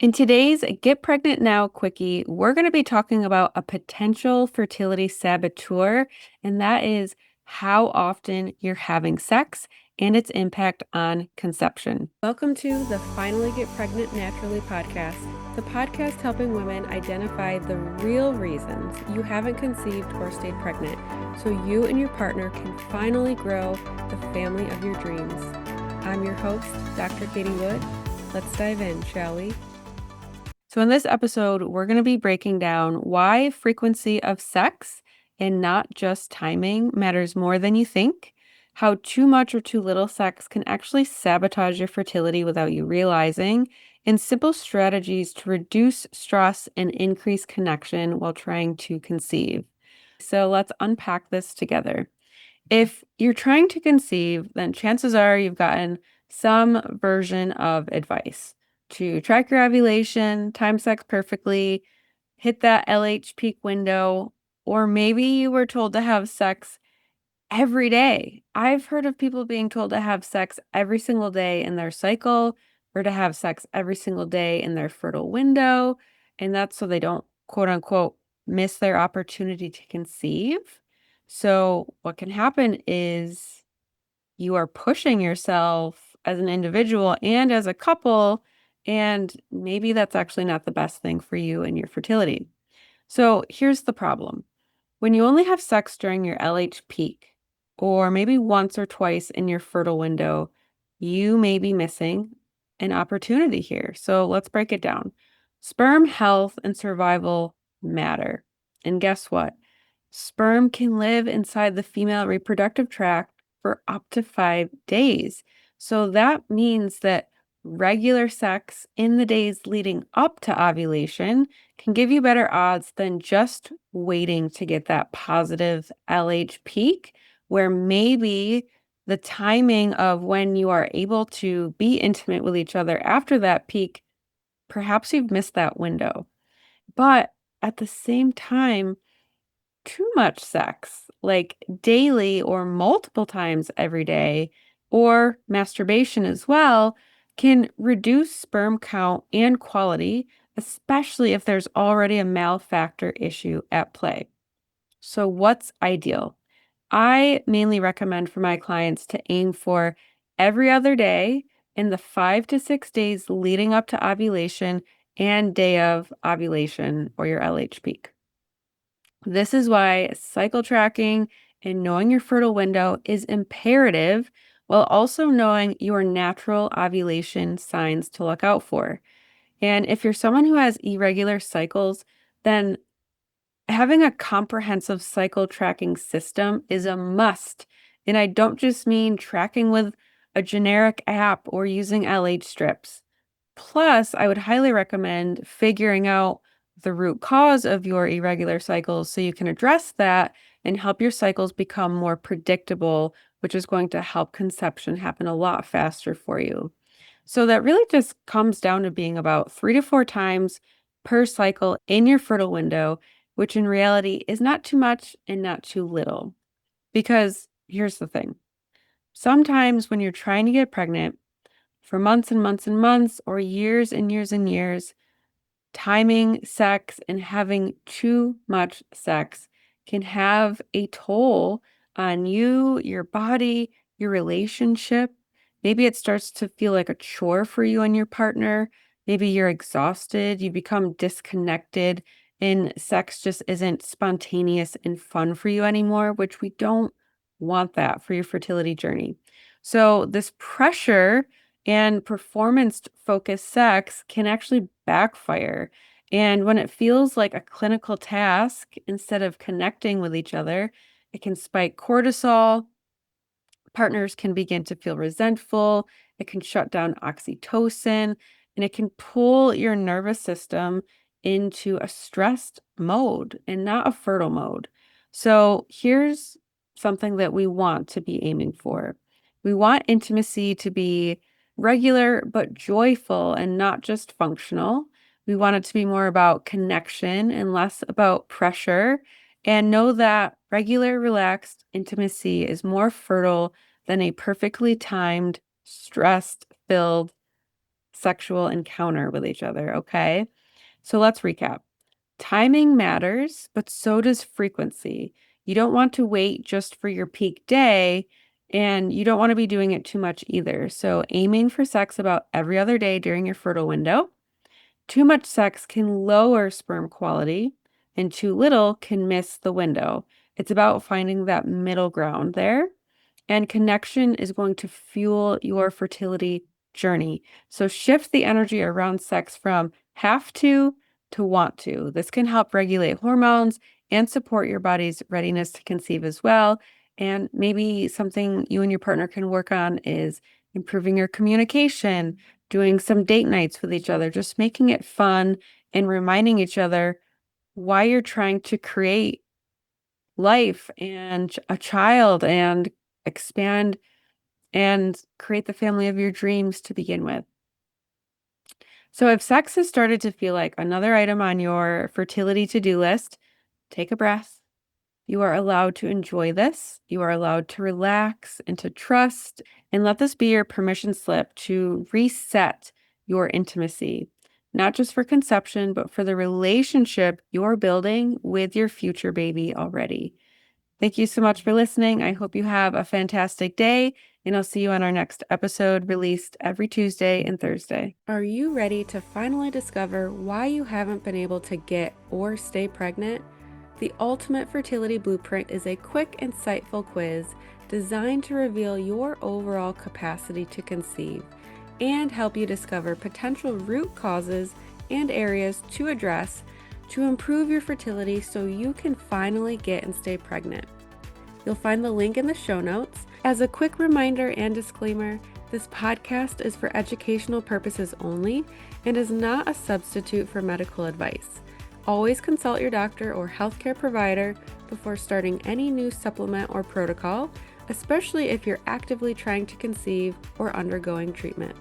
In today's Get Pregnant Now Quickie, we're going to be talking about a potential fertility saboteur, and that is how often you're having sex and its impact on conception. Welcome to the Finally Get Pregnant Naturally podcast, the podcast helping women identify the real reasons you haven't conceived or stayed pregnant so you and your partner can finally grow the family of your dreams. I'm your host, Dr. Katie Wood. Let's dive in, shall we? So in this episode, we're going to be breaking down why frequency of sex and not just timing matters more than you think, how too much or too little sex can actually sabotage your fertility without you realizing, and simple strategies to reduce stress and increase connection while trying to conceive. So let's unpack this together. If you're trying to conceive, then chances are you've gotten some version of advice to track your ovulation, time sex perfectly, hit that LH peak window, or maybe you were told to have sex every day. I've heard of people being told to have sex every single day in their cycle or to have sex every single day in their fertile window, and that's so they don't, quote unquote, miss their opportunity to conceive. So what can happen is you are pushing yourself as an individual and as a couple, and maybe that's actually not the best thing for you and your fertility. So here's the problem. When you only have sex during your LH peak, or maybe once or twice in your fertile window, you may be missing an opportunity here. So let's break it down. Sperm health and survival matter. And guess what? Sperm can live inside the female reproductive tract for up to 5 days. So that means that regular sex in the days leading up to ovulation can give you better odds than just waiting to get that positive LH peak, where maybe the timing of when you are able to be intimate with each other after that peak, perhaps you've missed that window. But at the same time, too much sex, like daily or multiple times every day, or masturbation as well, can reduce sperm count and quality, especially if there's already a malfactor issue at play. So, what's ideal? I mainly recommend for my clients to aim for every other day in the 5 to 6 days leading up to ovulation and day of ovulation or your LH peak. This is why cycle tracking and knowing your fertile window is imperative, while also knowing your natural ovulation signs to look out for. And if you're someone who has irregular cycles, then having a comprehensive cycle tracking system is a must. And I don't just mean tracking with a generic app or using LH strips. Plus, I would highly recommend figuring out the root cause of your irregular cycles so you can address that and help your cycles become more predictable, which is going to help conception happen a lot faster for you. So that really just comes down to being about 3 to 4 times per cycle in your fertile window, which in reality is not too much and not too little. Because here's the thing. Sometimes when you're trying to get pregnant for months and months and months or years and years and years, timing sex and having too much sex can have a toll on you, your body, your relationship. Maybe it starts to feel like a chore for you and your partner. Maybe you're exhausted, you become disconnected, and sex just isn't spontaneous and fun for you anymore, which we don't want that for your fertility journey. So, this pressure and performance focused sex can actually backfire. And when it feels like a clinical task instead of connecting with each other, it can spike cortisol. Partners can begin to feel resentful. It can shut down oxytocin, and it can pull your nervous system into a stressed mode and not a fertile mode. So here's something that we want to be aiming for. We want intimacy to be regular but joyful and not just functional. We want it to be more about connection and less about pressure. And know that regular, relaxed intimacy is more fertile than a perfectly timed, stress filled sexual encounter with each other, okay? So let's recap. Timing matters, but so does frequency. You don't want to wait just for your peak day, and you don't want to be doing it too much either. So, aiming for sex about every other day during your fertile window. Too much sex can lower sperm quality, and too little can miss the window. It's about finding that middle ground there. And connection is going to fuel your fertility journey. So shift the energy around sex from have to want to. This can help regulate hormones and support your body's readiness to conceive as well. And maybe something you and your partner can work on is improving your communication, doing some date nights with each other, just making it fun and reminding each other why you're trying to create life and a child and expand and create the family of your dreams to begin with. So, if sex has started to feel like another item on your fertility to do list, take a breath. You are allowed to enjoy this. You are allowed to relax and to trust, and let this be your permission slip to reset your intimacy, not just for conception, but for the relationship you're building with your future baby already. Thank you so much for listening. I hope you have a fantastic day, and I'll see you on our next episode released every Tuesday and Thursday. Are you ready to finally discover why you haven't been able to get or stay pregnant? The Ultimate Fertility Blueprint is a quick, insightful quiz designed to reveal your overall capacity to conceive and help you discover potential root causes and areas to address to improve your fertility so you can finally get and stay pregnant. You'll find the link in the show notes. As a quick reminder and disclaimer, this podcast is for educational purposes only and is not a substitute for medical advice. Always consult your doctor or healthcare provider before starting any new supplement or protocol, especially if you're actively trying to conceive or undergoing treatment.